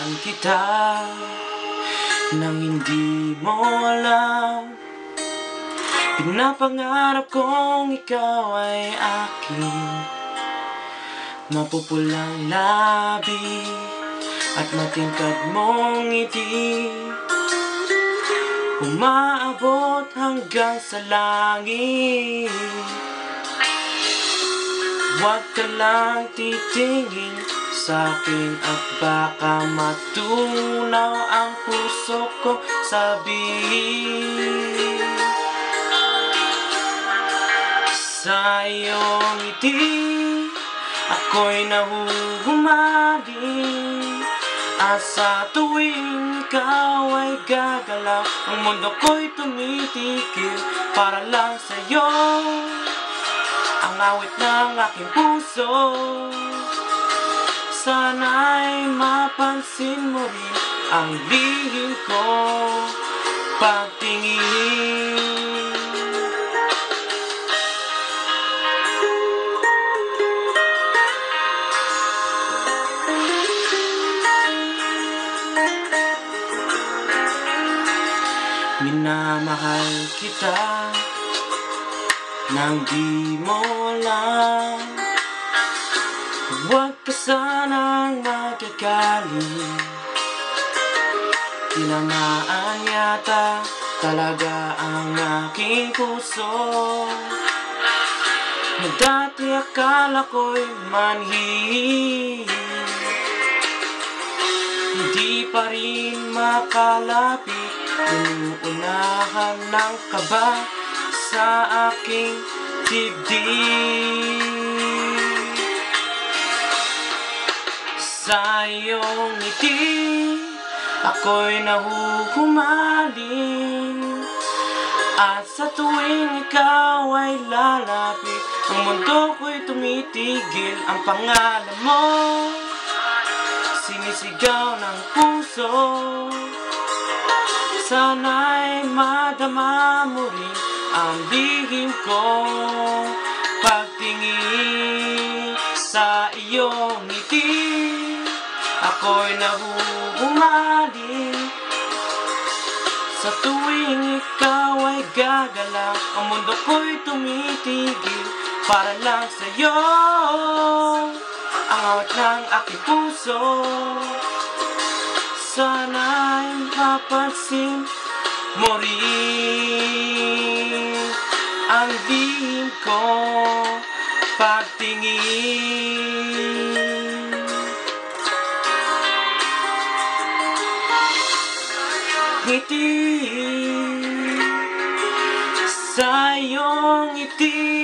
Pinagsamahan kita nang hindi mo alam. Pinapangarap kong ikaw ay aking mapupulang labi at matingkad mong ngiti, umaabot hanggang sa langit. Huwag ka lang titingin sa'kin at baka matunaw ang puso ko sabihin. Sa iyong ngiti ako'y nahuhumaling, at sa tuwing ikaw ay gagalaw, ang mundo ko'y tumitigil para lang sa'yo. Ang awit ng aking puso, sana'y mapansin mo rin ang lihim ko pagtingin. Minamahal kita nang di mo alam. Huwag ka sanang magagaling, tinamaan yata talaga ang aking puso, na dati akala ko'y manhihil. Hindi pa rin makalapit, inuunahan ng kaba sa aking dibdib. Sa iyong ngiti ako'y nahuhumaling, at sa tuwing ikaw ay lalapit, ang mundo ko'y tumitigil. Ang pangalan mo sinisigaw ng puso, sana'y madama mo rin ang lihim ko pagtingin. Sa iyong ngiti ako'y nahuhumaling, sa tuwing ikaw ay gagalaw, ang mundo ko'y tumitigil para lang sa'yo. Ang awit ng aking puso, sana'y mapansin mo rin ang lihim ko pagtingin. Ngiti sa iyong ngiti,